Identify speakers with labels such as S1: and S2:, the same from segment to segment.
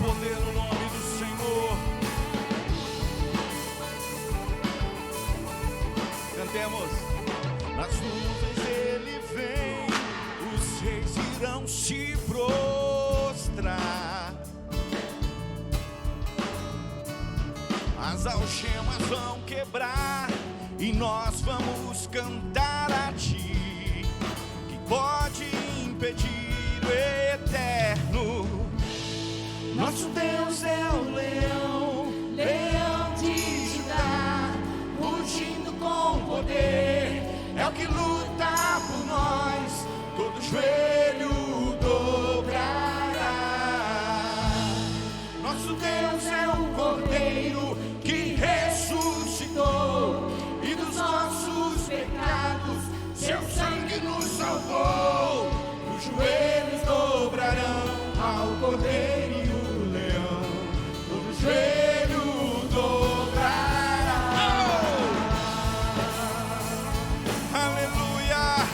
S1: poder no nome do Senhor. Cantemos. Nas nuvens ele vem, os reis irão se prostrar, as algemas vão quebrar e nós vamos cantar a ti. Que pode impedir o eterno? Nosso Deus é o leão, leão de Judá, rugindo com poder, é o que luta por nós, todo joelho dobrará. Nosso Deus é o Cordeiro que ressuscitou, e dos nossos pecados seu sangue nos salvou. Os joelhos dobrarão ao Cordeiro e o leão, todo joelho dobrará. Aleluia!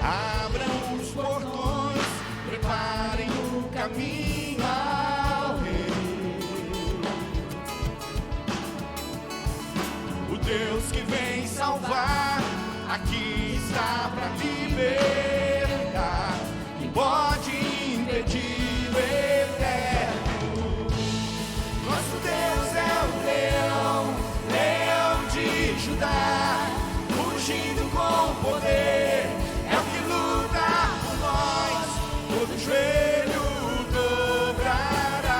S1: Abram os portões, preparem o caminho ao Rei. O Deus que vem salvar, aqui está para libertar. Quem pode impedir o eterno? Nosso Deus é o leão, leão de Judá, rugindo com poder, é o que luta por nós, todo joelho dobrará.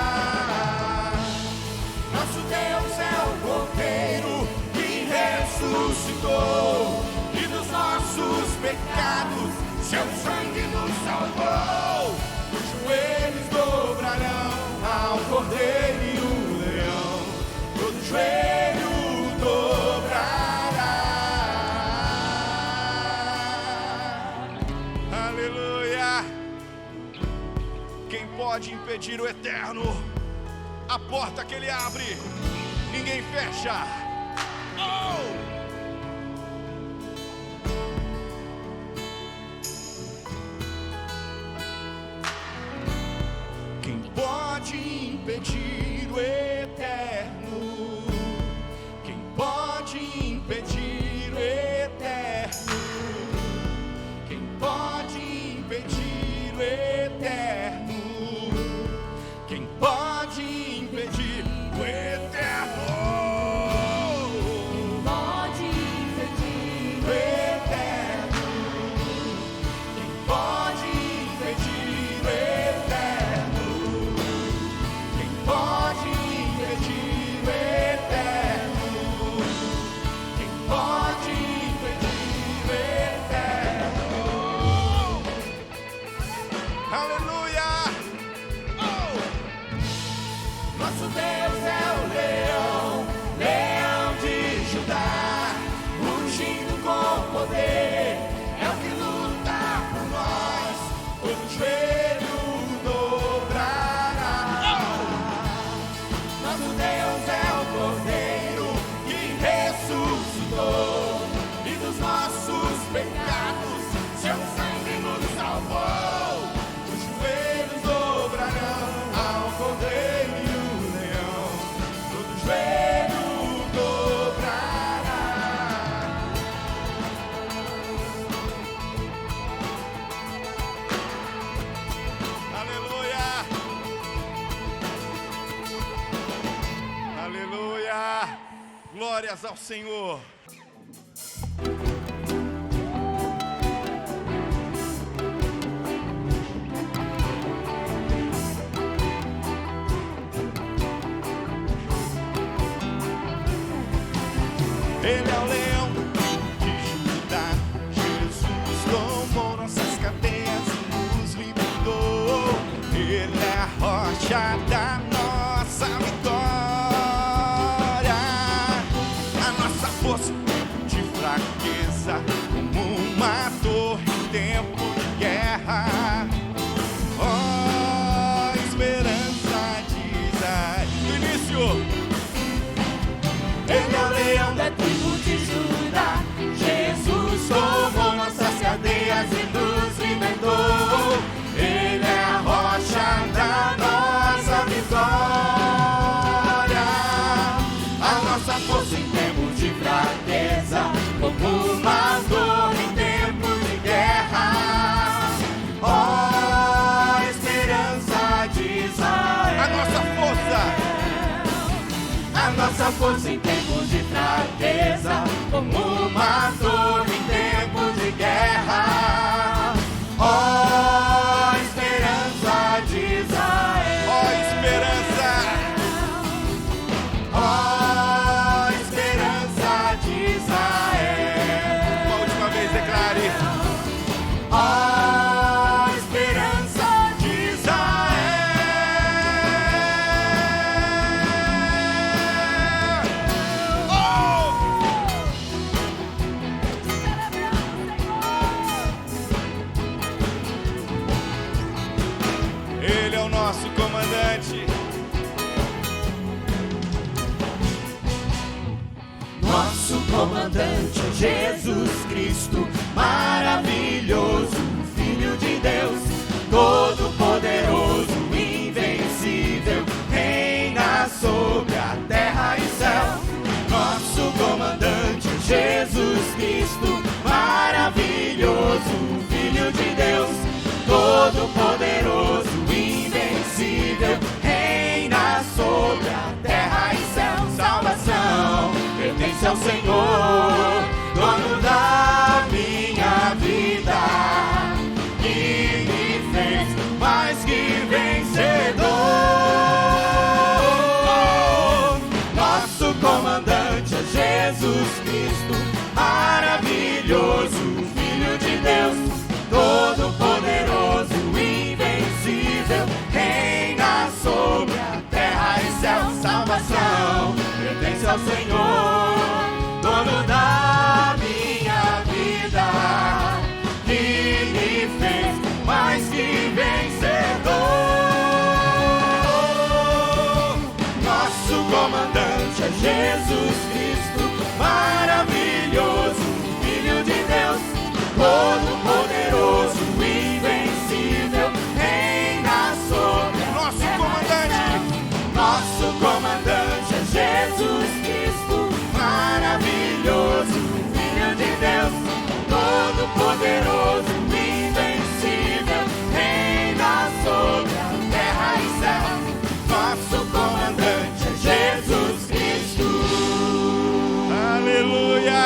S1: Nosso Deus é o Cordeiro que ressuscitou, e dos nossos pecados seu sangue nos salvou. Os joelhos dobrarão ao Cordeiro e o leão, todo joelho dobrará. Aleluia! Quem pode impedir o eterno? A porta que ele abre, ninguém fecha. Oh! Quem pode impedir o eterno? Quem pode impedir o eterno? Quem pode impedir o eterno? Quem pode impedir o eterno?
S2: Pode impedir
S1: O eterno. Quem pode impedir o eterno? Quem pode impedir o eterno? Quem pode impedir o eterno? Aleluia! Oh! Nosso Deus é o leão, leão de Judá, rugindo com poder, é o que luta por nós, todo joelho dobrará. Nosso Deus é o Cordeiro que ressuscitou, e dos nossos pecados seu sangue nos salvou. Os joelhos dobrarão ao Cordeiro e o leão, todo joelho dobrará. Aleluia! Aleluia! Glórias ao Senhor! Ele é o leão de Judá, Jesus tomou nossas cadeias e nos libertou. Ele é a rocha da nossa vitória, a nossa força de fraqueza, como uma torre em tempo de guerra. Oh, esperança de Israel. Do início. Ele é o leão da tribo de Judá, Jesus tomou nossas cadeias. força em tempos de fraqueza, como uma torre em tempos de guerra. Ó esperança de Israel, ó esperança, ó esperança de Israel. Uma última vez declare: ó esperança de Israel. Oh! Ele é o nosso comandante. Nosso comandante é Jesus Cristo, maravilhoso, Filho de Deus, todo-poderoso, invencível, reina sobre a terra e céu. Nosso comandante é Jesus Cristo, maravilhoso, Filho de Deus, todo-poderoso, invencível, reina sobre a terra e céu. Salvação pertence ao Senhor, dono da minha vida, que me fez mais que vencedor. Nosso comandante é Jesus Cristo, maravilhoso, Filho de Deus, todo-poderoso, invencível, reina sobre a terra e céu. Salvação pertence ao Senhor, dono da minha vida, que me fez mais que vencedor. Nosso comandante é Jesus Cristo, maravilhoso, Filho de Deus, todo-poderoso, invencível, reina sobre a nosso comandante. Nosso comandante é Jesus Cristo, maravilhoso, Filho de Deus, todo-poderoso, invencível, reina sobre a terra e céu. Nosso comandante é Jesus Cristo. Aleluia!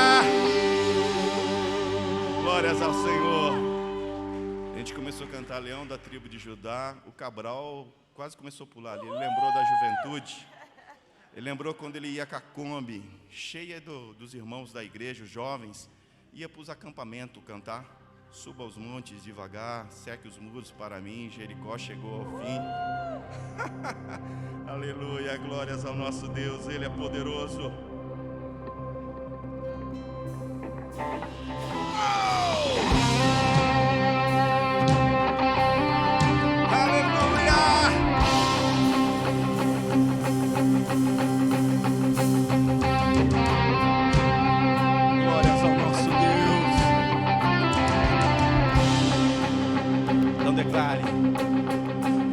S1: Glórias ao Senhor. A gente começou a cantar Leão da tribo de Judá. O Cabral quase começou a pular ali. Ele lembrou da juventude. Ele lembrou quando ele ia com a Kombi, cheia dos irmãos da igreja, os jovens, ia para os acampamentos cantar. Suba aos montes devagar, seque os muros para mim, Jericó chegou ao fim. Aleluia, glórias ao nosso Deus, Ele é poderoso.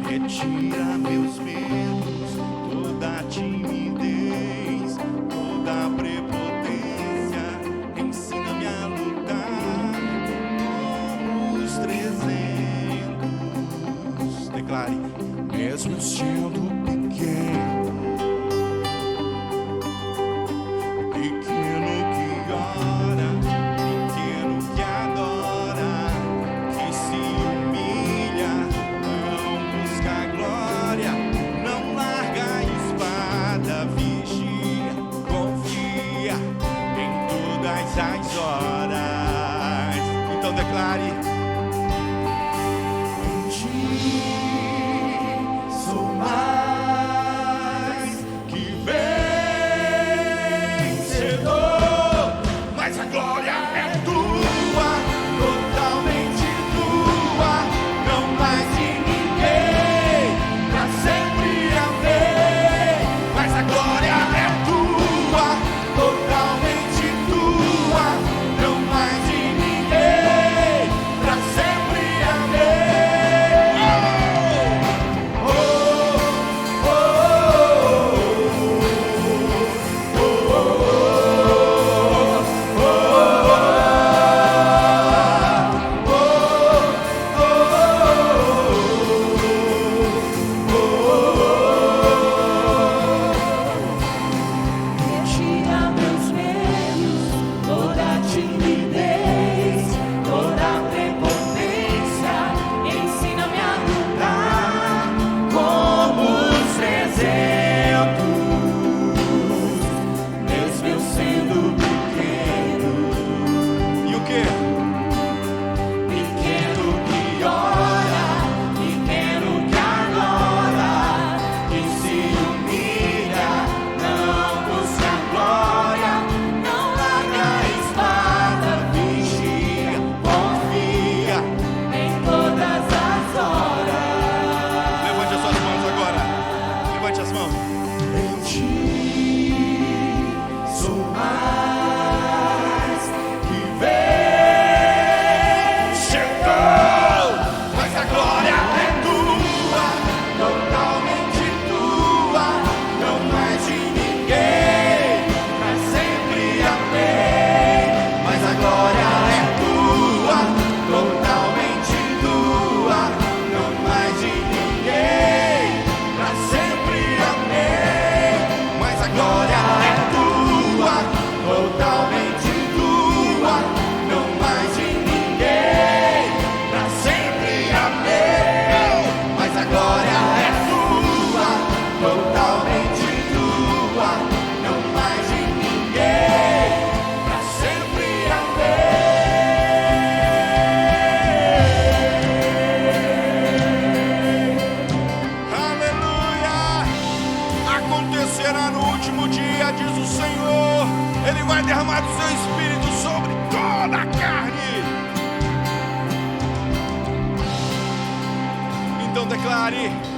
S1: Retira meus medos, toda timidez, toda prepotência, ensina-me a lutar como os 300. Declare: mesmo sendo pequeno, pequeno que ora, pequeno que adora, que se humilha, não busca glória, não larga a espada, vigia, confia em todas as horas. Então declare: em ti sou mais que vencedor, mas a glória é tua, totalmente tua, não mais de ninguém, pra sempre haver. Mas a glória é tua, totalmente tua, não mais de ninguém, pra declare.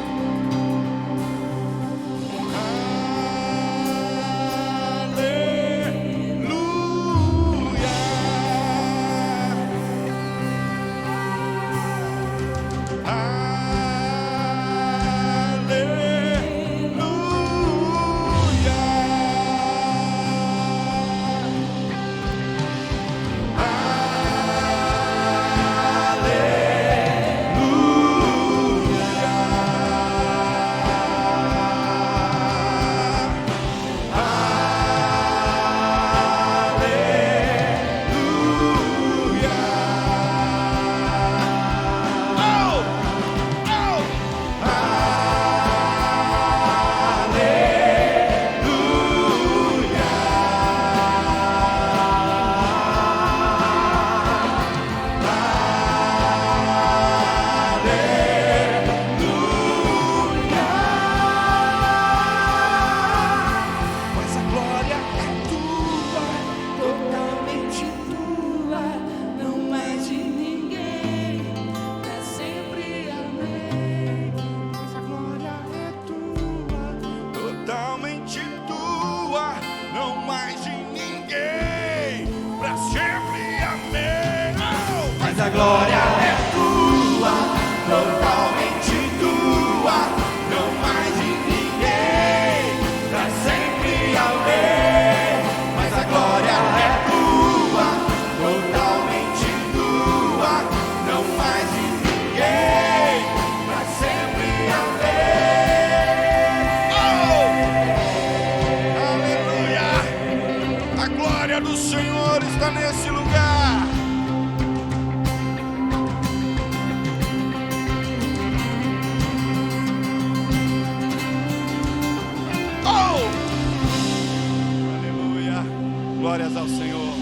S1: A glória é tua, totalmente tua, não mais de ninguém, pra sempre amém. Mas a glória é tua, totalmente tua, não mais de ninguém, pra sempre amém. Oh! Aleluia! A glória do Senhor está nesse lugar. Glórias ao Senhor.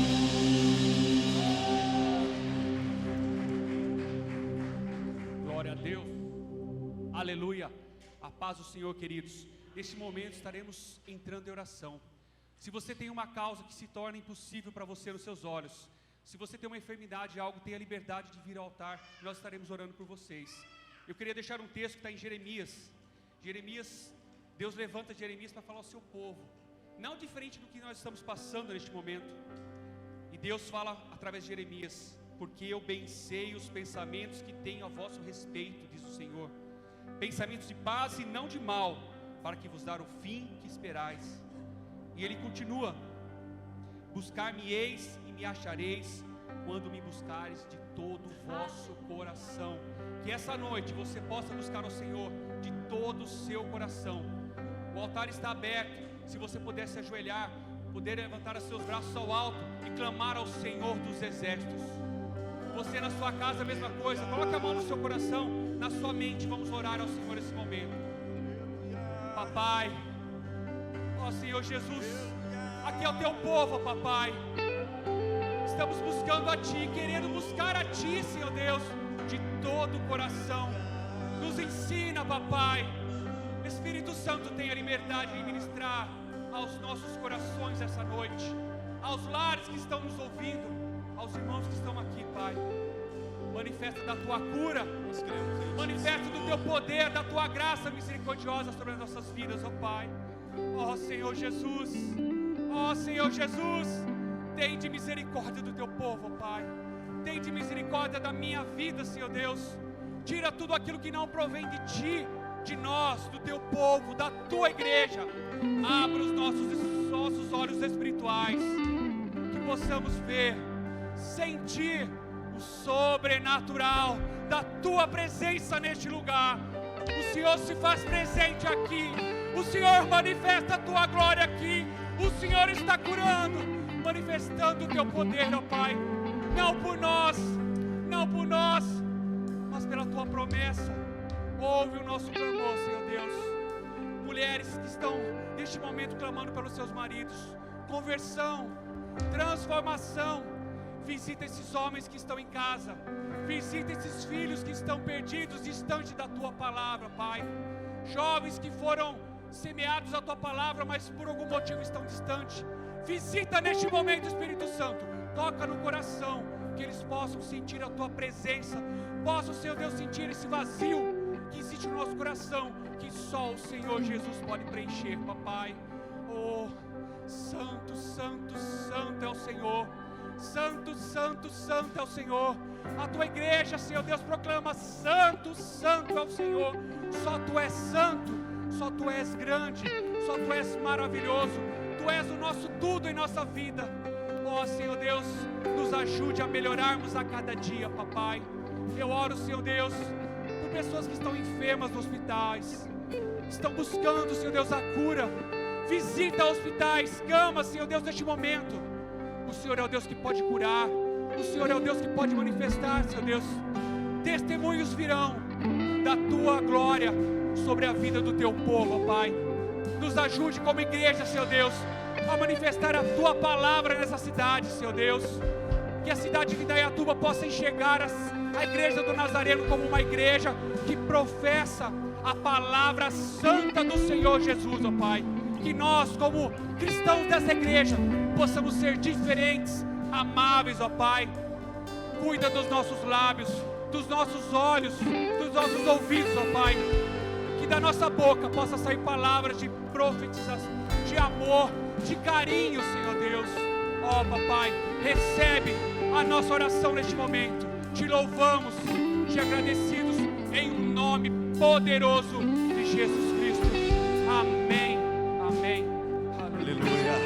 S3: Glória a Deus. Aleluia. A paz do Senhor, queridos. Neste momento estaremos entrando em oração. Se você tem uma causa que se torna impossível para você nos seus olhos, se você tem uma enfermidade, algo, tenha liberdade de vir ao altar, nós estaremos orando por vocês. Eu queria deixar um texto que está em Jeremias. Deus levanta Jeremias para falar ao seu povo. Não diferente do que nós estamos passando neste momento. E Deus fala através de Jeremias: porque eu bem sei os pensamentos que tenho a vosso respeito, diz o Senhor, pensamentos de paz e não de mal, para que vos dar o fim que esperais. E ele continua: buscar-me-eis e me achareis, quando me buscares de todo o vosso coração. Que essa noite você possa buscar o Senhor de todo o seu coração. O altar está aberto. Se você puder se ajoelhar, poder levantar os seus braços ao alto e clamar ao Senhor dos exércitos. Você na sua casa, a mesma coisa. Coloque a mão no seu coração, na sua mente. Vamos orar ao Senhor nesse momento. Papai, ó Senhor Jesus, aqui é o teu povo, papai. Estamos buscando a Ti, querendo buscar a Ti, Senhor Deus, de todo o coração. Nos ensina, papai. Espírito Santo, tenha liberdade de ministrar aos nossos corações essa noite, aos lares que estão nos ouvindo, aos irmãos que estão aqui, Pai. Manifesta da Tua cura, manifesta do Teu poder, da Tua graça misericordiosa sobre as nossas vidas, ó Pai. Ó Senhor Jesus, tem de misericórdia do Teu povo, ó Pai. Tem de misericórdia da minha vida, Senhor Deus. Tira tudo aquilo que não provém de Ti, de nós, do Teu povo, da Tua igreja. Abra os nossos olhos espirituais, que possamos ver, sentir o sobrenatural da Tua presença neste lugar. O Senhor se faz presente aqui, o Senhor manifesta a Tua glória aqui, o Senhor está curando, manifestando o Teu poder, ó Pai. Não por nós, mas pela Tua promessa. Ouve o nosso clamor, Senhor Deus. Mulheres que estão neste momento clamando pelos seus maridos, conversão, transformação. Visita esses homens que estão em casa, visita esses filhos que estão perdidos, distante da Tua palavra, Pai. Jovens que foram semeados a Tua palavra, mas por algum motivo estão distantes. Visita neste momento, Espírito Santo. Toca no coração, que eles possam sentir a Tua presença, possam, Senhor Deus, sentir esse vazio, que existe no nosso coração, que só o Senhor Jesus pode preencher, papai. Oh, santo, santo, santo é o Senhor. Santo, santo, santo é o Senhor. A tua igreja, Senhor Deus, proclama: santo, santo é o Senhor. Só tu és santo, só tu és grande, só tu és maravilhoso. Tu és o nosso tudo em nossa vida. Oh, Senhor Deus, nos ajude a melhorarmos a cada dia, papai. Eu oro, Senhor Deus, por pessoas que estão enfermas nos hospitais, estão buscando, Senhor Deus, a cura. Visita hospitais, camas, Senhor Deus, neste momento. O Senhor é o Deus que pode curar. O Senhor é o Deus que pode manifestar, Senhor Deus. Testemunhos virão da Tua glória sobre a vida do Teu povo, ó Pai. Nos ajude como igreja, Senhor Deus, a manifestar a Tua palavra nessa cidade, Senhor Deus. Que a cidade de Indaiatuba possa enxergar a igreja do Nazareno como uma igreja que professa a palavra santa do Senhor Jesus, ó Pai. Que nós, como cristãos dessa igreja, possamos ser diferentes, amáveis, ó Pai. Cuida dos nossos lábios, dos nossos olhos, dos nossos ouvidos, ó Pai. Que da nossa boca possa sair palavras de profetização, de amor, de carinho, Senhor Deus. Ó Papai, recebe a nossa oração neste momento. Te louvamos, te agradecidos, em nome poderoso de Jesus Cristo. Amém. Amém.
S1: Aleluia.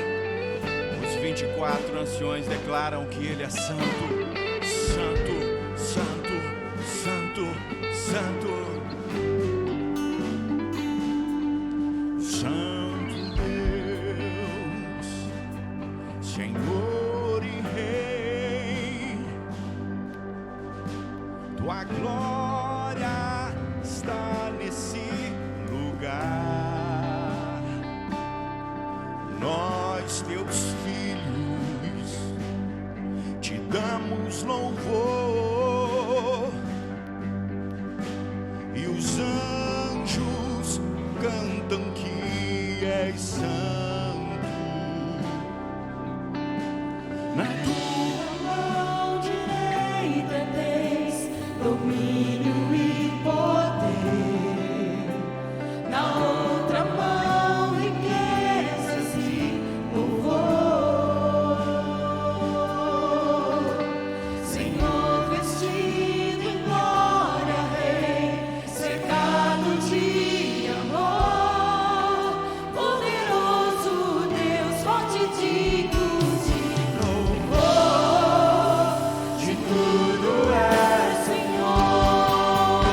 S1: Os 24 anciões declaram que Ele é santo, santo, santo, santo, santo. Santo Deus, Senhor e Rei, Tua glória está nesse lugar. Nós, Teus filhos, Te damos louvor, e os anjos cantam que és santo. Na
S2: Tua mão direita tens domínio e poder, na outra mão riquezas e louvor. Senhor vestido em glória, Rei, cercado de amor, poderoso Deus, forte digno de louvor, de tudo és Senhor.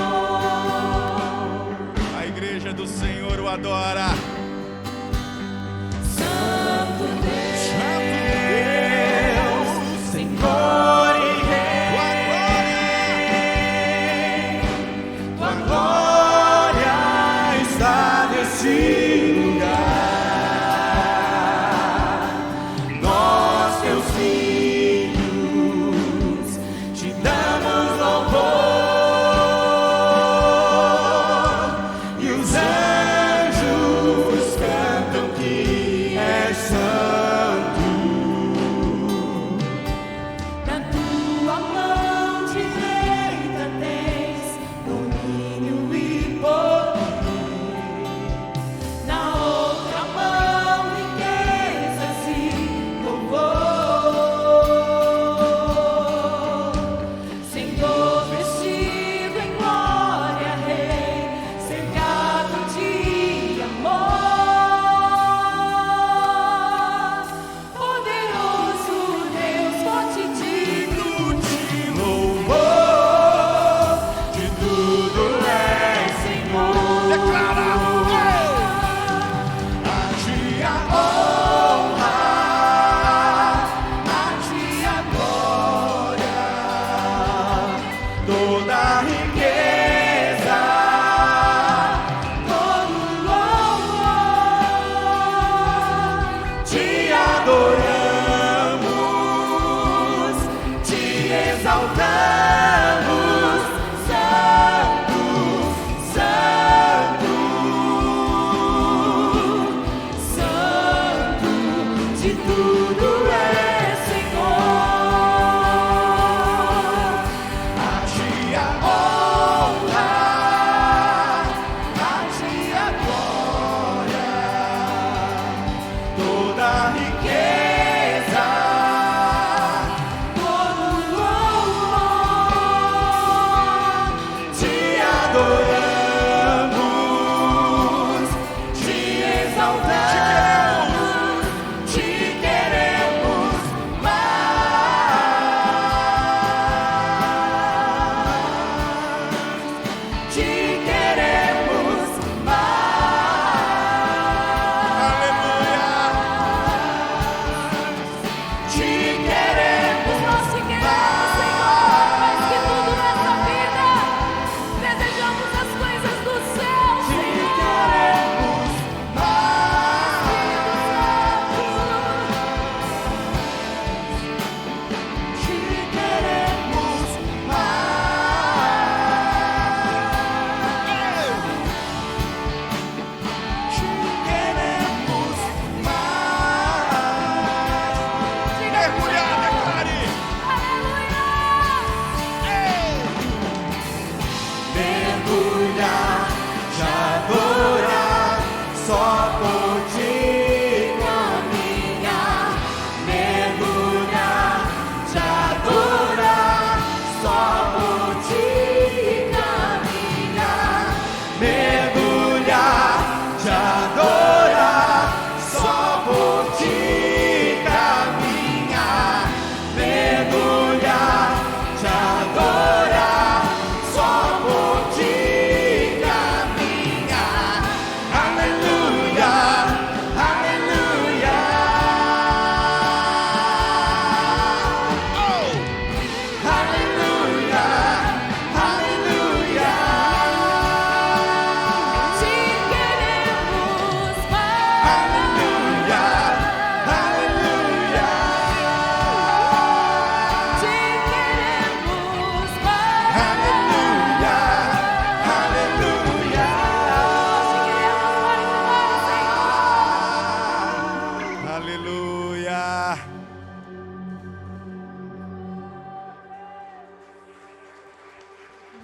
S1: A igreja do Senhor o adora.
S2: Santo Deus,
S1: Senhor e Rei, Tua glória está nesse lugar. Nós, Teus filhos, Te damos louvor, e os anjos cantam que és santo.
S2: na tua mão direita tens domínio e poder, na outra mão riquezas e louvor. Senhor vestido em glória, Rei, cercado de amor, poderoso Deus, forte digno de
S1: Louvor, de tudo és
S2: Senhor.
S1: Declara, a Ti a honra,
S2: A ti a glória,
S1: toda a riqueza,
S2: todo louvor.
S1: Te adoramos, Te exaltamos,
S2: Santo, santo, santo, de tudo é Senhor.
S1: a Ti a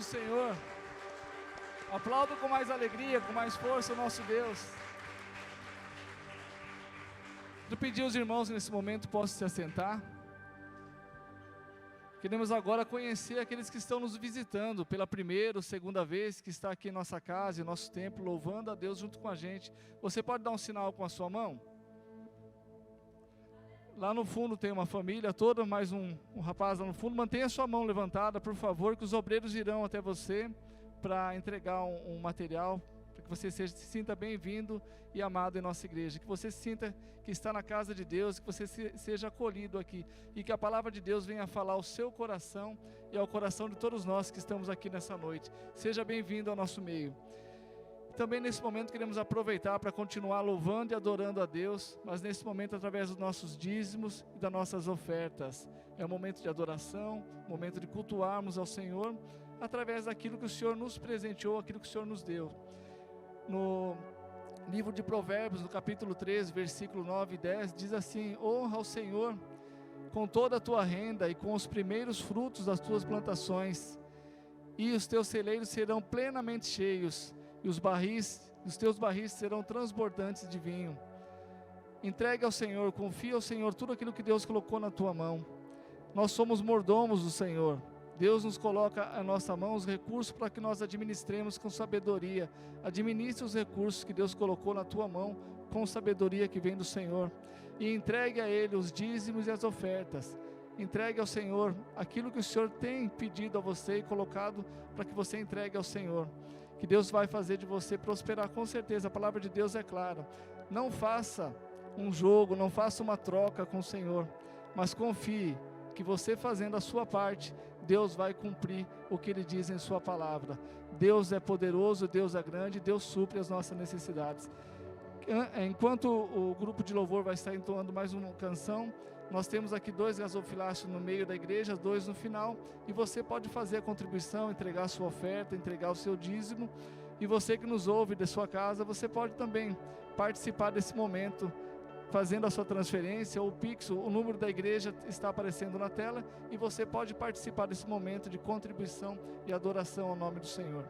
S4: do Senhor. Aplaudo com mais alegria, com mais força o nosso Deus. Eu pedi aos irmãos que nesse momento possam se assentar. Queremos agora conhecer aqueles que estão nos visitando pela primeira ou segunda vez, que está aqui em nossa casa, em nosso templo, louvando a Deus junto com a gente. Você pode dar um sinal com a sua mão? Lá no fundo tem uma família toda, mais um rapaz lá no fundo. Mantenha a sua mão levantada, por favor, que os obreiros irão até você para entregar um material, para que você se sinta bem-vindo e amado em nossa igreja, que você se sinta que está na casa de Deus, que você seja acolhido aqui, e que a palavra de Deus venha falar ao seu coração e ao coração de todos nós que estamos aqui nessa noite. Seja bem-vindo ao nosso meio. Também nesse momento queremos aproveitar para continuar louvando e adorando a Deus, mas nesse momento através dos nossos dízimos e das nossas ofertas. É um momento de adoração, momento de cultuarmos ao Senhor, através daquilo que o Senhor nos presenteou, aquilo que o Senhor nos deu. No livro de Provérbios, no capítulo 13, versículo 9 e 10, diz assim: honra ao Senhor com toda a tua renda e com os primeiros frutos das tuas plantações, e os teus celeiros serão plenamente cheios, e os teus barris serão transbordantes de vinho. Entregue ao Senhor, confia ao Senhor tudo aquilo que Deus colocou na tua mão. Nós somos mordomos do Senhor. Deus nos coloca à nossa mão os recursos para que nós administremos com sabedoria. Administre os recursos que Deus colocou na tua mão com sabedoria que vem do Senhor. E entregue a Ele os dízimos e as ofertas. Entregue ao Senhor aquilo que o Senhor tem pedido a você e colocado para que você entregue ao Senhor. Que Deus vai fazer de você prosperar com certeza. A palavra de Deus é clara. Não faça um jogo, não faça uma troca com o Senhor, mas confie que você fazendo a sua parte, Deus vai cumprir o que Ele diz em sua palavra. Deus é poderoso, Deus é grande, Deus supre as nossas necessidades. Enquanto o grupo de louvor vai estar entoando mais uma canção, nós temos aqui 2 gasofiláceos no meio da igreja, 2 no final, e você pode fazer a contribuição, entregar a sua oferta, entregar o seu dízimo, e você que nos ouve de sua casa, você pode também participar desse momento, fazendo a sua transferência, ou o Pix, o número da igreja está aparecendo na tela, e você pode participar desse momento de contribuição e adoração ao nome do Senhor.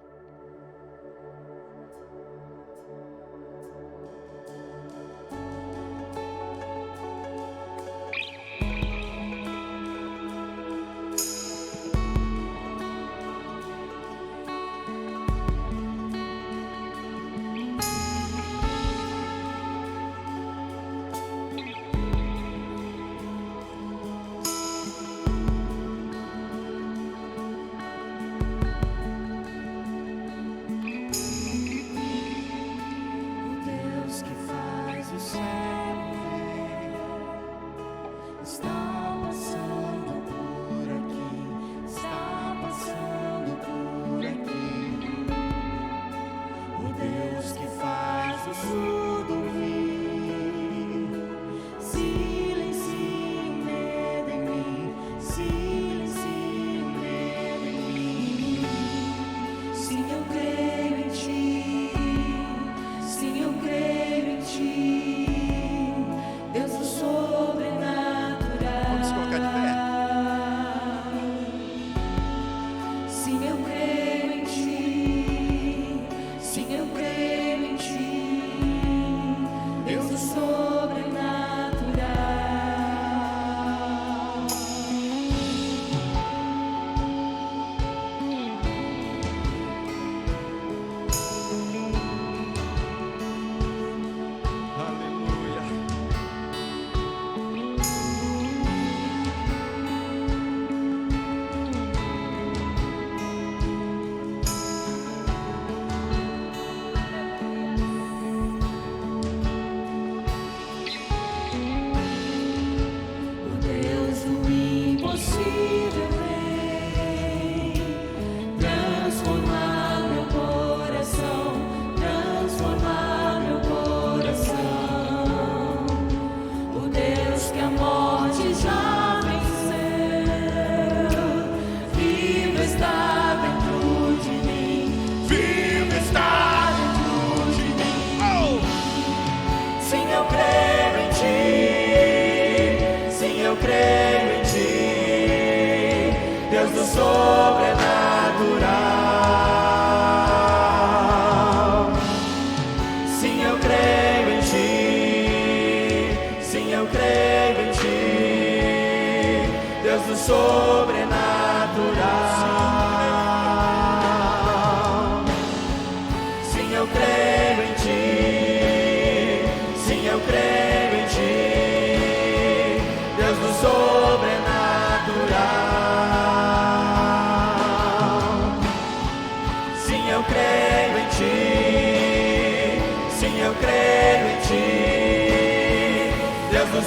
S2: Deus do sobrenatural.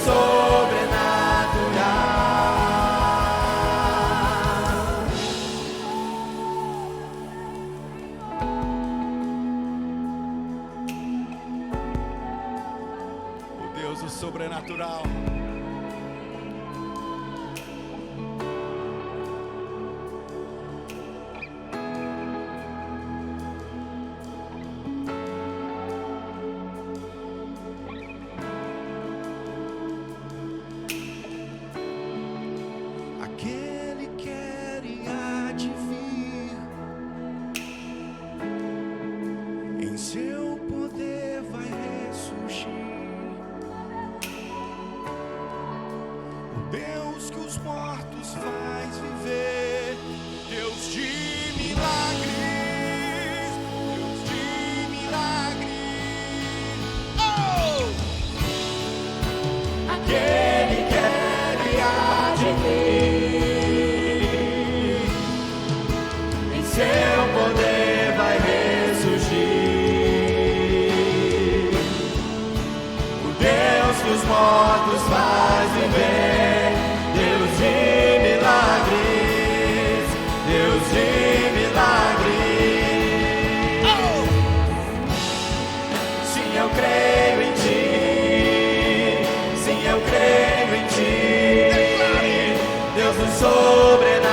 S1: O Deus do sobrenatural. Aquele quer e há de vir, em seu poder vai ressurgir. O Deus que os mortos faz viver, Deus de milagres, Deus de milagres. Oh! Aquele quer e há de vir, em seu poder vai ressurgir. O Deus que os mortos faz viver, Deus de milagres, Deus de milagres. Oh! Sim, eu creio em ti, sim, eu creio em ti. Declare. Deus do sobrenatural.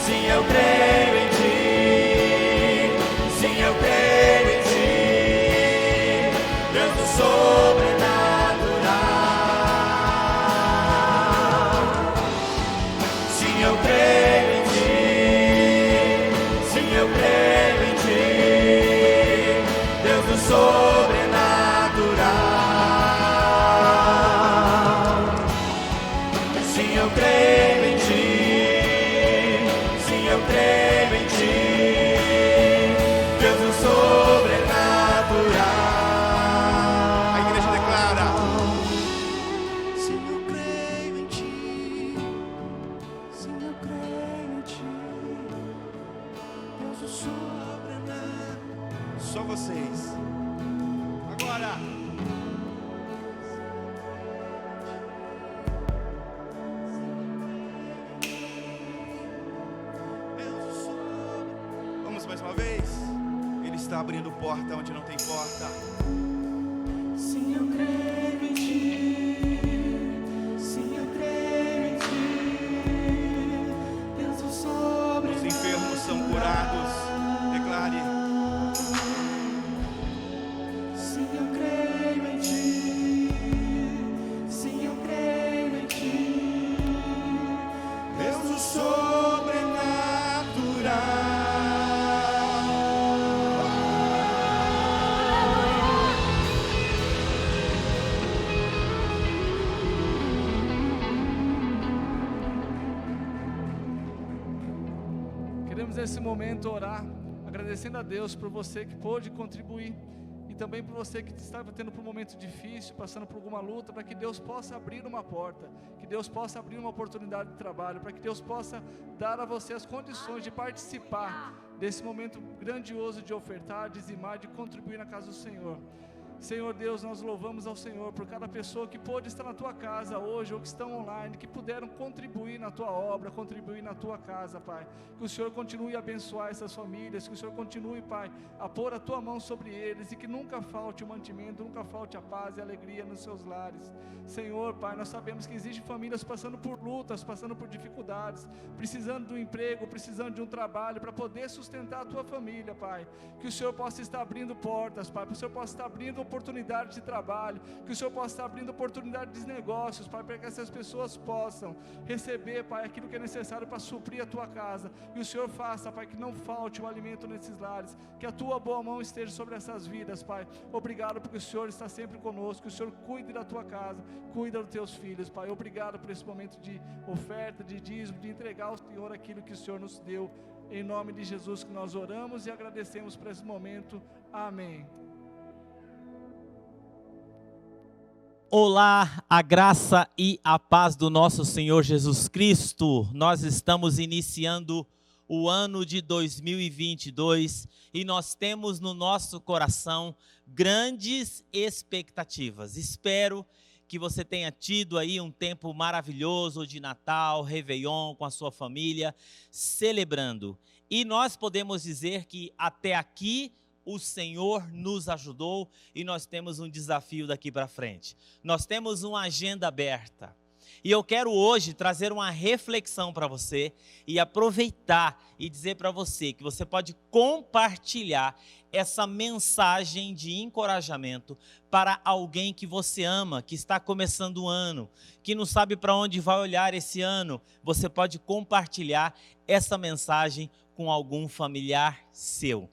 S1: Sim, eu creio em ti, sim, eu creio em ti. Deus do sobrenatural. Sim, eu creio em ti, sim, eu creio em ti. Deus do sobrenatural. Sim, eu creio em ti, sim, eu creio em ti. Deus do sobrenatural. A igreja declara: sim, eu creio em ti, sim, eu creio em ti. Deus do sobrenatural. Só vocês. Agora. Vamos mais uma vez? Ele está abrindo porta onde não tem porta.
S2: Sim, eu creio em ti. Sim, eu creio em ti. Deus do sobrenatural.
S1: Os enfermos são curados. Declare.
S2: Sim, eu creio em ti. Sim, eu creio em ti.
S1: Deus do sobrenatural.
S4: Queremos nesse momento orar, agradecendo a Deus por você que pôde contribuir e também por você que estava tendo por um momento difícil, passando por alguma luta, para que Deus possa abrir uma porta, que Deus possa abrir uma oportunidade de trabalho, para que Deus possa dar a você as condições de participar desse momento grandioso de ofertar, dizimar, de contribuir na casa do Senhor. Senhor Deus, nós louvamos ao Senhor por cada pessoa que pôde estar na tua casa hoje ou que estão online, que puderam contribuir na tua obra, contribuir na tua casa, Pai. Que o Senhor continue a abençoar essas famílias, que o Senhor continue, Pai, a pôr a tua mão sobre eles e que nunca falte o mantimento, nunca falte a paz e a alegria nos seus lares. Senhor, Pai, nós sabemos que existem famílias passando por lutas, passando por dificuldades, precisando de um emprego, precisando de um trabalho para poder sustentar a tua família, Pai. Que o Senhor possa estar abrindo portas, Pai, que o Senhor possa estar abrindo oportunidades de trabalho, que o Senhor possa estar abrindo oportunidades de negócios, Pai, para que essas pessoas possam receber, Pai, aquilo que é necessário para suprir a tua casa. E o Senhor faça, Pai, que não falte o alimento nesses lares, que a tua boa mão esteja sobre essas vidas, Pai. Obrigado porque o Senhor está sempre conosco, que o Senhor cuide da tua casa, cuida dos teus filhos, Pai. Obrigado por esse momento de oferta, de dízimo, de entregar ao Senhor aquilo que o Senhor nos deu. Em nome de Jesus que nós oramos e agradecemos por esse momento. Amém.
S5: Olá, a graça e a paz do nosso Senhor Jesus Cristo. Nós estamos iniciando o ano de 2022 e nós temos no nosso coração grandes expectativas. Espero que você tenha tido aí um tempo maravilhoso de Natal, Réveillon com a sua família, celebrando. E nós podemos dizer que até aqui o Senhor nos ajudou e nós temos um desafio daqui para frente. Nós temos uma agenda aberta. E eu quero hoje trazer uma reflexão para você e aproveitar e dizer para você que você pode compartilhar essa mensagem de encorajamento para alguém que você ama, que está começando o ano, que não sabe para onde vai olhar esse ano. Você pode compartilhar essa mensagem com algum familiar seu.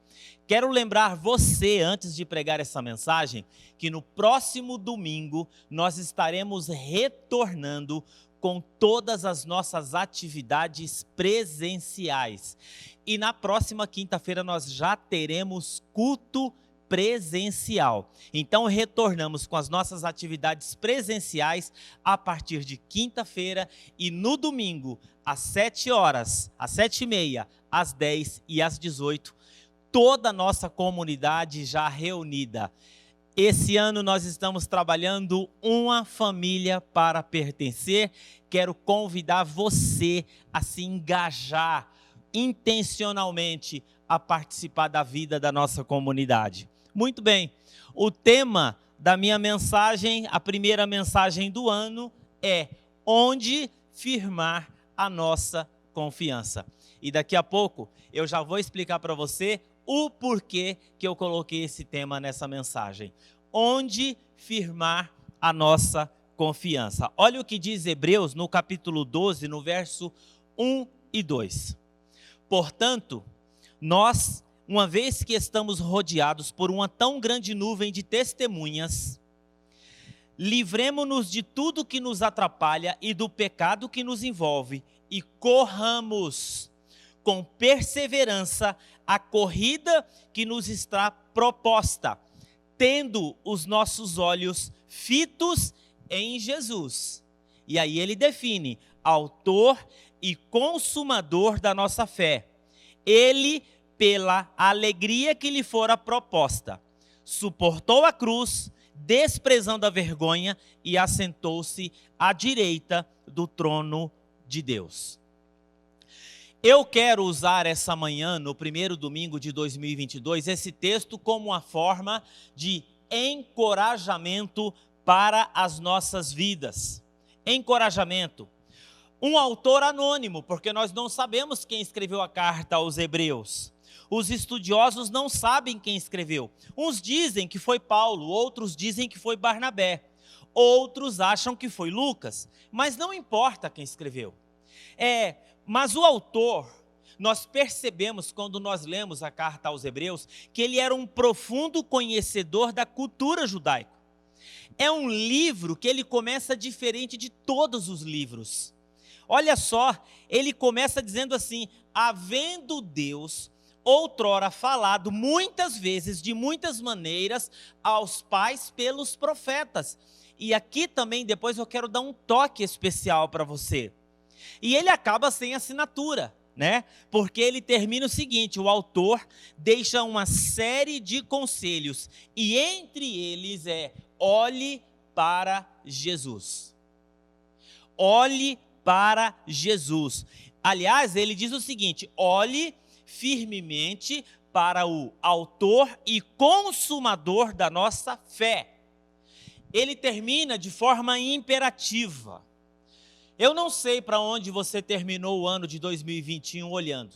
S5: Quero lembrar você, antes de pregar essa mensagem, que no próximo domingo nós estaremos retornando com todas as nossas atividades presenciais. E na próxima quinta-feira nós já teremos culto presencial. Então retornamos com as nossas atividades presenciais a partir de quinta-feira e no domingo, às 7 horas, às 7h30, às 10 e às 18, toda a nossa comunidade já reunida. Esse ano nós estamos trabalhando uma família para pertencer. Quero convidar você a se engajar intencionalmente a participar da vida da nossa comunidade. Muito bem, o tema da minha mensagem, a primeira mensagem do ano, é onde firmar a nossa confiança. E daqui a pouco eu já vou explicar para você o porquê que eu coloquei esse tema nessa mensagem. Onde firmar a nossa confiança. Olha o que diz Hebreus no capítulo 12, no verso 1 e 2. Portanto, nós, uma vez que estamos rodeados por uma tão grande nuvem de testemunhas, livremo-nos de tudo que nos atrapalha e do pecado que nos envolve e corramos com perseverança a corrida que nos está proposta, tendo os nossos olhos fitos em Jesus. E aí ele define, autor e consumador da nossa fé. Ele, pela alegria que lhe fora proposta, suportou a cruz, desprezando a vergonha, e assentou-se à direita do trono de Deus. Eu quero usar essa manhã, no primeiro domingo de 2022, esse texto como uma forma de encorajamento para as nossas vidas. Encorajamento. Um autor anônimo, porque nós não sabemos quem escreveu a carta aos Hebreus. Os estudiosos não sabem quem escreveu. Uns dizem que foi Paulo, outros dizem que foi Barnabé. Outros acham que foi Lucas, mas não importa quem escreveu. Mas o autor, nós percebemos quando nós lemos a carta aos Hebreus, que ele era um profundo conhecedor da cultura judaica. É um livro que ele começa diferente de todos os livros. Olha só, ele começa dizendo assim: havendo Deus outrora falado muitas vezes, de muitas maneiras, aos pais pelos profetas. E aqui também depois eu quero dar um toque especial para você. E ele acaba sem assinatura, né? Porque ele termina o seguinte: o autor deixa uma série de conselhos, e entre eles olhe para Jesus. Olhe para Jesus. Aliás, ele diz o seguinte: olhe firmemente para o autor e consumador da nossa fé. Ele termina de forma imperativa. Eu não sei para onde você terminou o ano de 2021 olhando.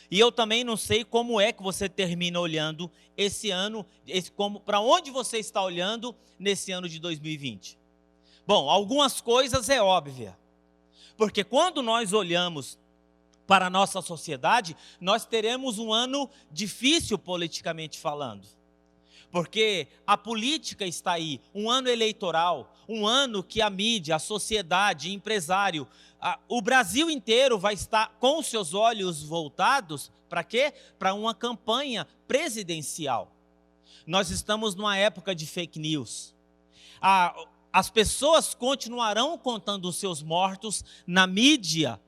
S5: E eu também não sei como é que você termina olhando esse ano, para onde você está olhando nesse ano de 2020. Bom, algumas coisas é óbvia. Porque quando nós olhamos para a nossa sociedade, nós teremos um ano difícil politicamente falando. Porque a política está aí, um ano eleitoral, um ano que a mídia, a sociedade, empresário, o Brasil inteiro vai estar com os seus olhos voltados para quê? Para uma campanha presidencial. Nós estamos numa época de fake news. As pessoas continuarão contando os seus mortos na mídia.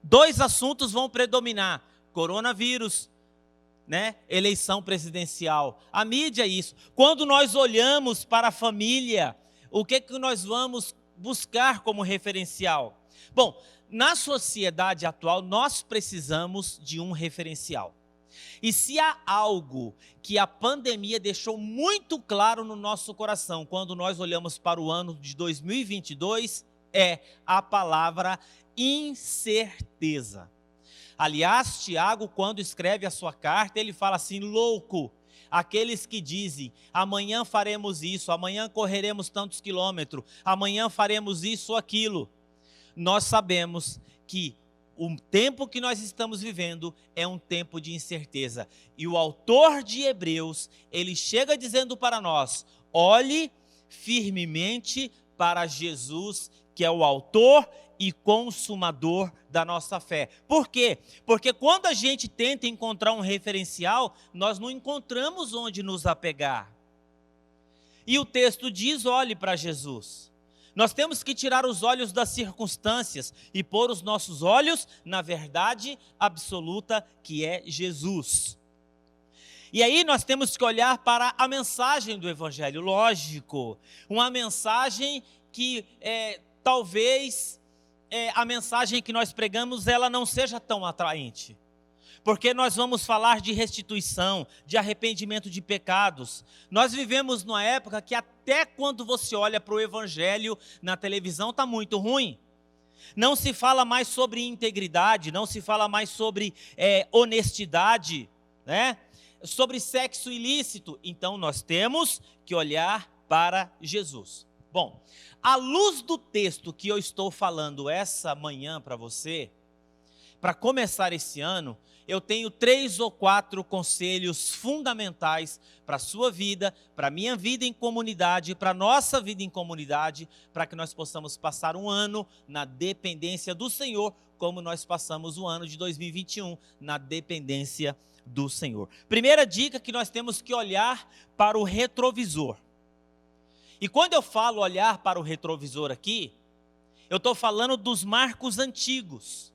S5: Dois assuntos vão predominar: coronavírus né? Eleição presidencial. A mídia é isso. Quando nós olhamos para a família, o que nós vamos buscar como referencial? Bom, na sociedade atual, nós precisamos de um referencial. E se há algo que a pandemia deixou muito claro no nosso coração, quando nós olhamos para o ano de 2022, é a palavra incerteza. Aliás, Tiago, quando escreve a sua carta, ele fala assim: louco, aqueles que dizem, amanhã faremos isso, amanhã correremos tantos quilômetros, amanhã faremos isso ou aquilo. Nós sabemos que o tempo que nós estamos vivendo é um tempo de incerteza. E o autor de Hebreus, ele chega dizendo para nós: olhe firmemente para Jesus, que é o autor e consumador da nossa fé. Por quê? Porque quando a gente tenta encontrar um referencial, nós não encontramos onde nos apegar. E o texto diz: olhe para Jesus. Nós temos que tirar os olhos das circunstâncias e pôr os nossos olhos na verdade absoluta, que é Jesus. E aí nós temos que olhar para a mensagem do Evangelho, lógico, uma mensagem que talvez a mensagem que nós pregamos ela não seja tão atraente. Porque nós vamos falar de restituição, de arrependimento de pecados. Nós vivemos numa época que até quando você olha para o Evangelho na televisão está muito ruim. Não se fala mais sobre integridade, não se fala mais sobre honestidade, né? Sobre sexo ilícito. Então nós temos que olhar para Jesus. Bom, à luz do texto que eu estou falando essa manhã para você, para começar esse ano, eu tenho 3 ou 4 conselhos fundamentais para a sua vida, para a minha vida em comunidade, para a nossa vida em comunidade, para que nós possamos passar um ano na dependência do Senhor, como nós passamos o ano de 2021 na dependência do Senhor. Primeira dica, que nós temos que olhar para o retrovisor. E quando eu falo olhar para o retrovisor aqui, eu estou falando dos marcos antigos,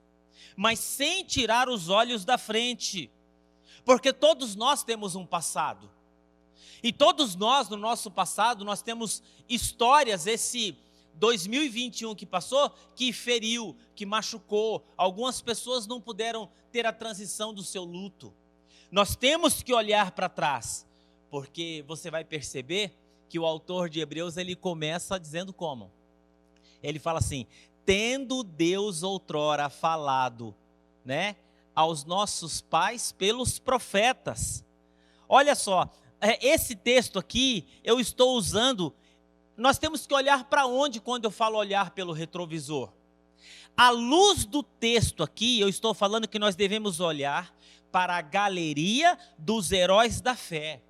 S5: mas sem tirar os olhos da frente, porque todos nós temos um passado, e todos nós, no nosso passado, nós temos histórias, esse 2021 que passou, que feriu, que machucou, algumas pessoas não puderam ter a transição do seu luto. Nós temos que olhar para trás, porque você vai perceber que o autor de Hebreus, ele começa dizendo como? Ele fala assim: tendo Deus outrora falado, né, aos nossos pais pelos profetas. Olha só, esse texto aqui eu estou usando, nós temos que olhar para onde quando eu falo olhar pelo retrovisor? À luz do texto aqui, eu estou falando que nós devemos olhar para a galeria dos heróis da fé.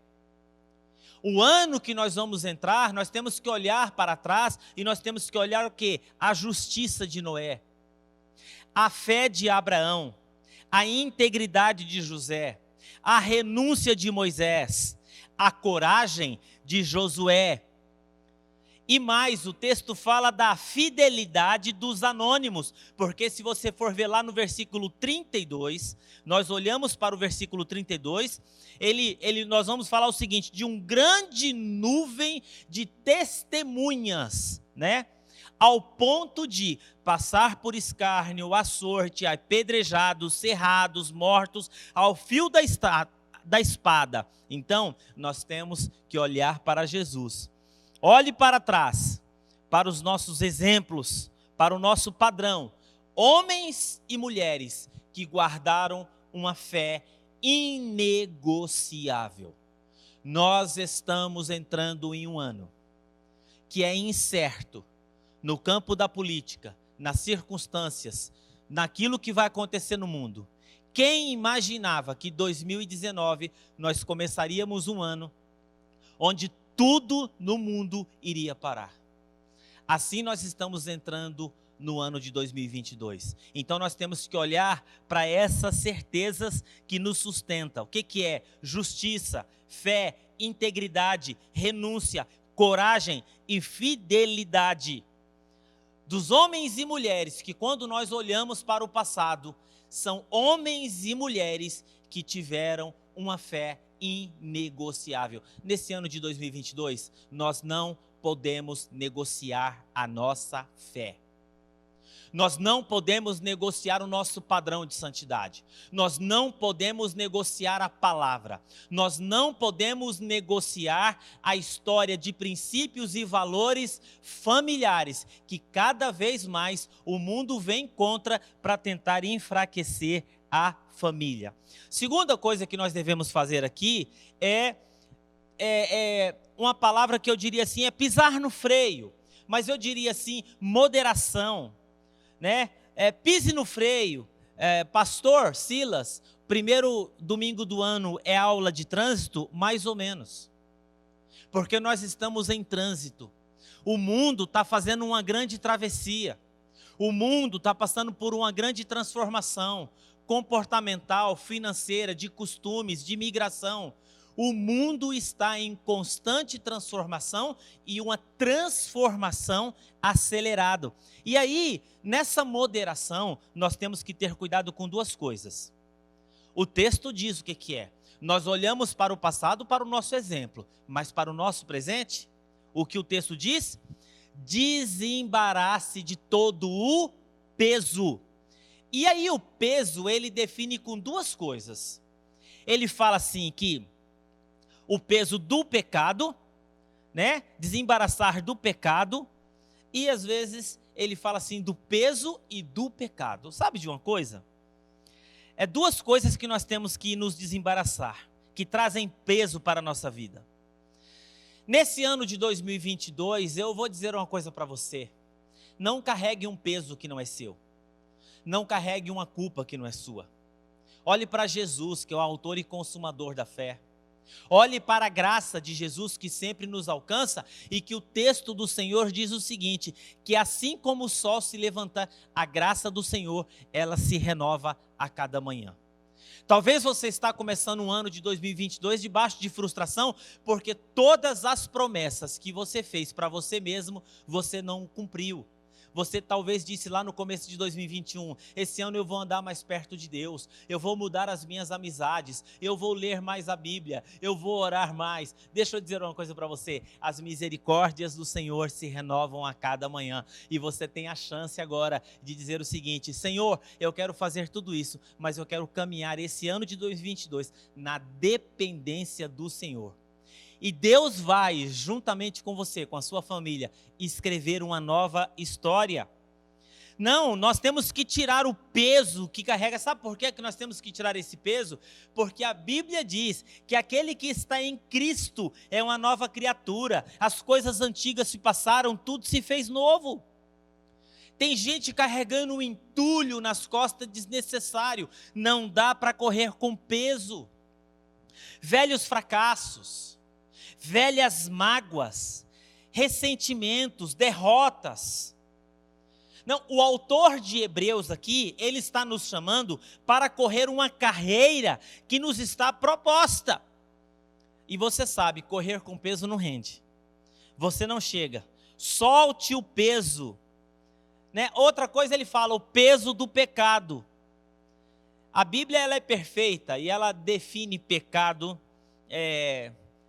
S5: O ano que nós vamos entrar, nós temos que olhar para trás e nós temos que olhar o quê? A justiça de Noé, a fé de Abraão, a integridade de José, a renúncia de Moisés, a coragem de Josué. E mais, o texto fala da fidelidade dos anônimos, porque se você for ver lá no versículo 32, nós olhamos para o versículo 32, nós vamos falar o seguinte: de um grande nuvem de testemunhas, né? Ao ponto de passar por escárnio, açoite, apedrejados, cerrados, mortos, ao fio da espada. Então, nós temos que olhar para Jesus. Olhe para trás, para os nossos exemplos, para o nosso padrão. Homens e mulheres que guardaram uma fé inegociável. Nós estamos entrando em um ano que é incerto no campo da política, nas circunstâncias, naquilo que vai acontecer no mundo. Quem imaginava que 2019 nós começaríamos um ano onde tudo no mundo iria parar? Assim nós estamos entrando no ano de 2022. Então nós temos que olhar para essas certezas que nos sustentam. O que é? Justiça, fé, integridade, renúncia, coragem e fidelidade. Dos homens e mulheres que, quando nós olhamos para o passado, são homens e mulheres que tiveram uma fé inegociável. Nesse ano de 2022, nós não podemos negociar a nossa fé. Nós não podemos negociar o nosso padrão de santidade. Nós não podemos negociar a palavra. Nós não podemos negociar a história de princípios e valores familiares que cada vez mais o mundo vem contra para tentar enfraquecer a família. Segunda coisa que nós devemos fazer aqui é uma palavra que eu diria assim, é pisar no freio. Mas eu diria assim, moderação. Né? Pise no freio. Pastor Silas, primeiro domingo do ano é aula de trânsito? Mais ou menos. Porque nós estamos em trânsito. O mundo está fazendo uma grande travessia. O mundo está passando por uma grande transformação comportamental, financeira, de costumes, de migração. O mundo está em constante transformação e uma transformação acelerada. E aí, nessa moderação, nós temos que ter cuidado com duas coisas. O texto diz o que é. Nós olhamos para o passado, para o nosso exemplo, mas para o nosso presente, o que o texto diz? Desembarace de todo o peso. E aí o peso, ele define com duas coisas. Ele fala assim que o peso do pecado, né? Desembaraçar do pecado. E às vezes ele fala assim do peso e do pecado. Sabe de uma coisa? É duas coisas que nós temos que nos desembaraçar, que trazem peso para a nossa vida. Nesse ano de 2022, eu vou dizer uma coisa para você. Não carregue um peso que não é seu. Não carregue uma culpa que não é sua. Olhe para Jesus, que é o autor e consumador da fé. Olhe para a graça de Jesus que sempre nos alcança e que o texto do Senhor diz o seguinte, que assim como o sol se levanta, a graça do Senhor, ela se renova a cada manhã. Talvez você está começando um ano de 2022 debaixo de frustração, porque todas as promessas que você fez para você mesmo, você não cumpriu. Você talvez disse lá no começo de 2021, esse ano eu vou andar mais perto de Deus, eu vou mudar as minhas amizades, eu vou ler mais a Bíblia, eu vou orar mais. Deixa eu dizer uma coisa para você, as misericórdias do Senhor se renovam a cada manhã. E você tem a chance agora de dizer o seguinte, Senhor, eu quero fazer tudo isso, mas eu quero caminhar esse ano de 2022 na dependência do Senhor. E Deus vai, juntamente com você, com a sua família, escrever uma nova história. Não, nós temos que tirar o peso que carrega. Sabe por que nós temos que tirar esse peso? Porque a Bíblia diz que aquele que está em Cristo é uma nova criatura. As coisas antigas se passaram, tudo se fez novo. Tem gente carregando um entulho nas costas desnecessário. Não dá para correr com peso. Velhos fracassos. Velhas mágoas, ressentimentos, derrotas. Não, o autor de Hebreus aqui, ele está nos chamando para correr uma carreira que nos está proposta. E você sabe, correr com peso não rende. Você não chega. Solte o peso. Né? Outra coisa ele fala, o peso do pecado. A Bíblia ela é perfeita e ela define pecado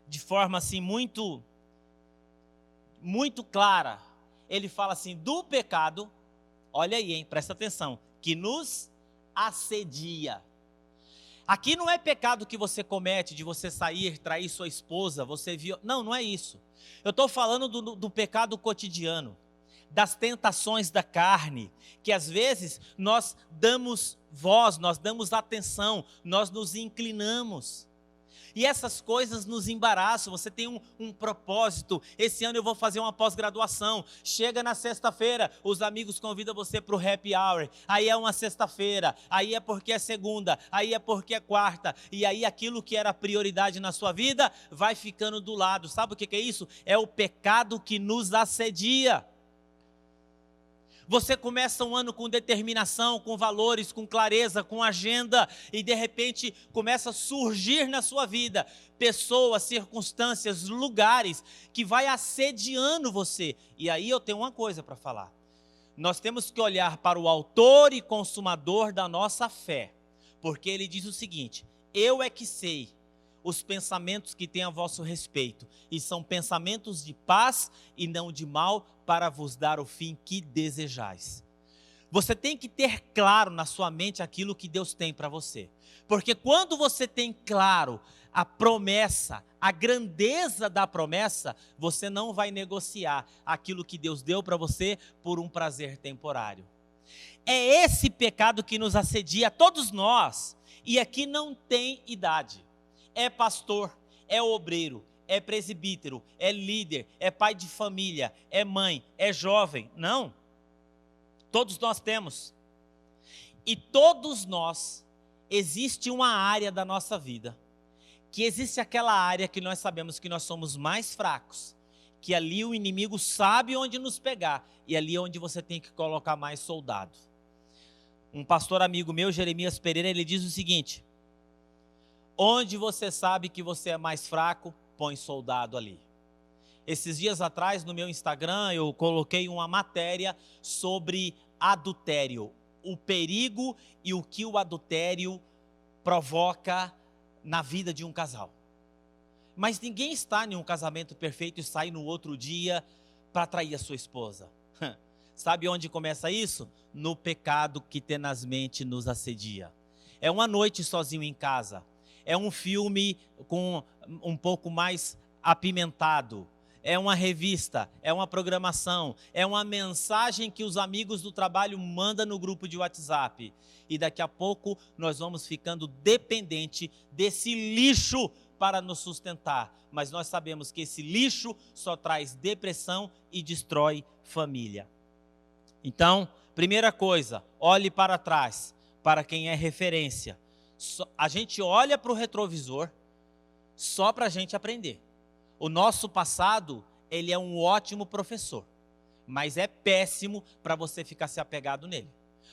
S5: de forma assim muito clara. Ele fala assim, do pecado, olha aí, hein, presta atenção, que nos assedia. Aqui não é pecado que você comete de você sair, trair sua esposa, não é isso. Eu estou falando do pecado cotidiano, das tentações da carne, que às vezes nós damos voz, nós damos atenção, nós nos inclinamos. E essas coisas nos embaraçam. Você tem um propósito. Esse ano eu vou fazer uma pós-graduação. Chega na sexta-feira, os amigos convidam você para o happy hour. Aí é uma sexta-feira, aí é porque é segunda, aí é porque é quarta. E aí aquilo que era prioridade na sua vida vai ficando do lado. Sabe o que é isso? É o pecado que nos assedia. Você começa um ano com determinação, com valores, com clareza, com agenda, e de repente começa a surgir na sua vida pessoas, circunstâncias, lugares que vai assediando você. E aí eu tenho uma coisa para falar. Nós temos que olhar para o autor e consumador da nossa fé, porque ele diz o seguinte, eu é que sei os pensamentos que têm a vosso respeito, e são pensamentos de paz e não de mal, para vos dar o fim que desejais. Você tem que ter claro na sua mente aquilo que Deus tem para você. Porque quando você tem claro a promessa, a grandeza da promessa, você não vai negociar aquilo que Deus deu para você por um prazer temporário. É esse pecado que nos assedia a todos nós, e aqui não tem idade. É pastor, é obreiro, é presbítero, é líder, é pai de família, é mãe, é jovem. Não. Todos nós temos. E todos nós, existe uma área da nossa vida, que existe aquela área que nós sabemos que nós somos mais fracos, que ali o inimigo sabe onde nos pegar, e ali é onde você tem que colocar mais soldado. Um pastor amigo meu, Jeremias Pereira, ele diz o seguinte: onde você sabe que você é mais fraco, põe soldado ali. Esses dias atrás, no meu Instagram, eu coloquei uma matéria sobre adultério, o perigo e o que o adultério provoca na vida de um casal. Mas ninguém está em um casamento perfeito e sai no outro dia para trair a sua esposa. Sabe onde começa isso? No pecado que tenazmente nos assedia. É uma noite sozinho em casa. É um filme com um pouco mais apimentado. É uma revista, é uma programação, é uma mensagem que os amigos do trabalho mandam no grupo de WhatsApp. E daqui a pouco nós vamos ficando dependente desse lixo para nos sustentar. Mas nós sabemos que esse lixo só traz depressão e destrói família. Então, primeira coisa, olhe para trás, para quem é referência. A gente olha para o retrovisor só para a gente aprender. O nosso passado, ele é um ótimo professor, mas é péssimo para você ficar se apegado nele.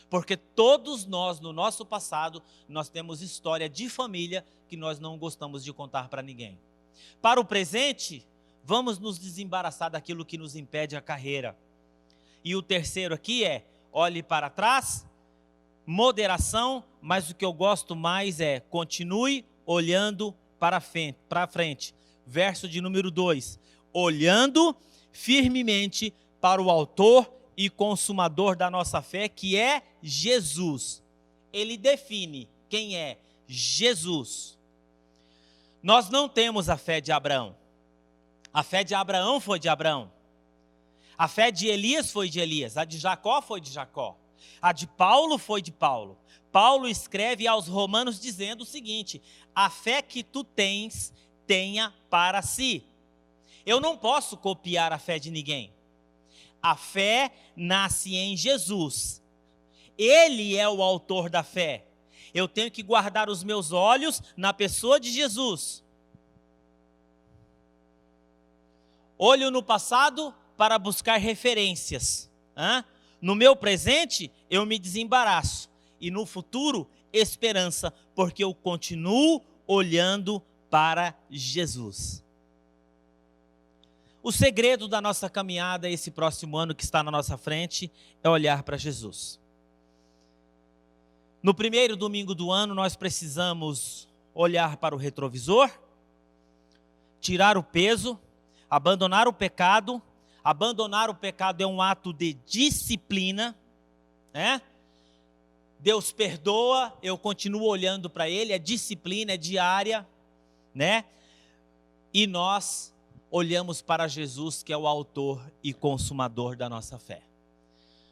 S5: Porque todos nós, no nosso passado, nós temos história de família que nós não gostamos de contar para ninguém. Para o presente, vamos nos desembaraçar daquilo que nos impede a carreira. E o terceiro aqui é, olhe para trás, moderação, mas o que eu gosto mais é, continue olhando para frente. Verso de número 2, olhando firmemente para o autor e consumador da nossa fé, que é Jesus. Ele define quem é Jesus. Nós não temos a fé de Abraão. A fé de Abraão foi de Abraão. A fé de Elias foi de Elias. A de Jacó foi de Jacó. A de Paulo foi de Paulo. Paulo escreve aos Romanos dizendo o seguinte: a fé que tu tens, tenha para si. Eu não posso copiar a fé de ninguém. A fé nasce em Jesus. Ele é o autor da fé. Eu tenho que guardar os meus olhos na pessoa de Jesus. Olho no passado para buscar referências. No meu presente, eu me desembaraço. E no futuro, esperança, porque eu continuo olhando para Jesus. O segredo da nossa caminhada esse próximo ano que está na nossa frente é olhar para Jesus. No primeiro domingo do ano, nós precisamos olhar para o retrovisor, tirar o peso, abandonar o pecado. Abandonar o pecado é um ato de disciplina, né? Deus perdoa, eu continuo olhando para Ele, é disciplina, é diária, né? E nós olhamos para Jesus, que é o autor e consumador da nossa fé.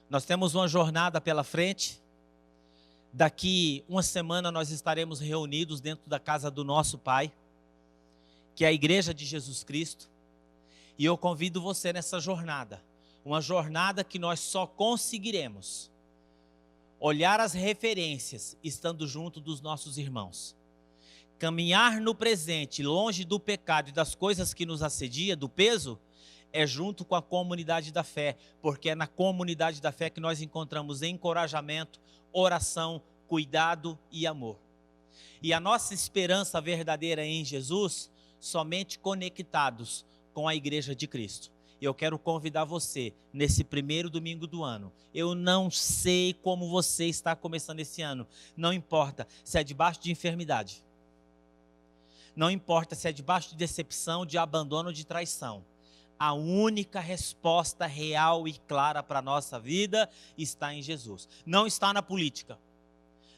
S5: Nós temos uma jornada pela frente. Daqui uma semana nós estaremos reunidos dentro da casa do nosso Pai, que é a Igreja de Jesus Cristo. E eu convido você nessa jornada, uma jornada que nós só conseguiremos olhar as referências estando junto dos nossos irmãos. Caminhar no presente, longe do pecado e das coisas que nos assedia, do peso, é junto com a comunidade da fé, porque é na comunidade da fé que nós encontramos encorajamento, oração, cuidado e amor. E a nossa esperança verdadeira em Jesus, somente conectados com a Igreja de Cristo. Eu quero convidar você, nesse primeiro domingo do ano. Eu não sei como você está começando esse ano. Não importa se é debaixo de enfermidade. Não importa se é debaixo de decepção, de abandono ou de traição. A única resposta real e clara para a nossa vida está em Jesus. Não está na política,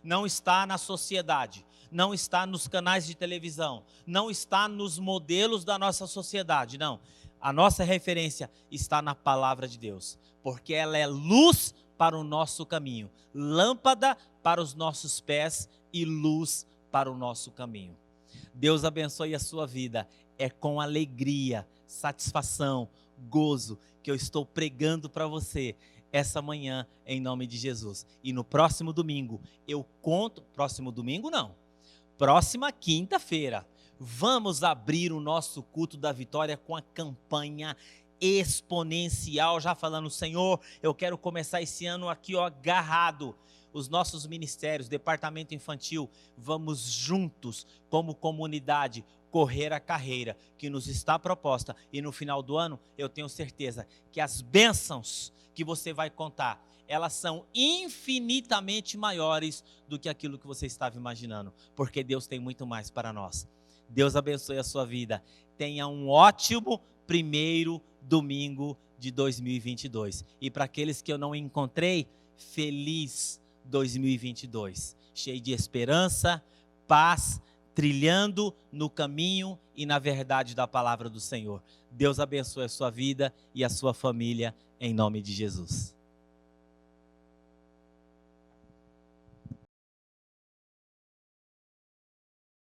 S5: não está na sociedade, não está nos canais de televisão, não está nos modelos da nossa sociedade, não. A nossa referência está na palavra de Deus, porque ela é luz para o nosso caminho, lâmpada para os nossos pés e luz para o nosso caminho. Deus abençoe a sua vida. É com alegria, satisfação, gozo que eu estou pregando para você essa manhã, em nome de Jesus. E no próximo domingo, eu conto... Próximo domingo, não. Próxima quinta-feira, vamos abrir o nosso culto da vitória com a campanha exponencial, já falando, Senhor, eu quero começar esse ano aqui, ó, agarrado. Os nossos ministérios, departamento infantil, vamos juntos, como comunidade, correr a carreira que nos está proposta. E no final do ano, eu tenho certeza que as bênçãos que você vai contar, elas são infinitamente maiores do que aquilo que você estava imaginando, porque Deus tem muito mais para nós. Deus abençoe a sua vida. Tenha um ótimo primeiro domingo de 2022. E para aqueles que eu não encontrei, feliz 2022, cheio de esperança, paz, trilhando no caminho e na verdade da palavra do Senhor. Deus abençoe a sua vida e a sua família, em nome de Jesus.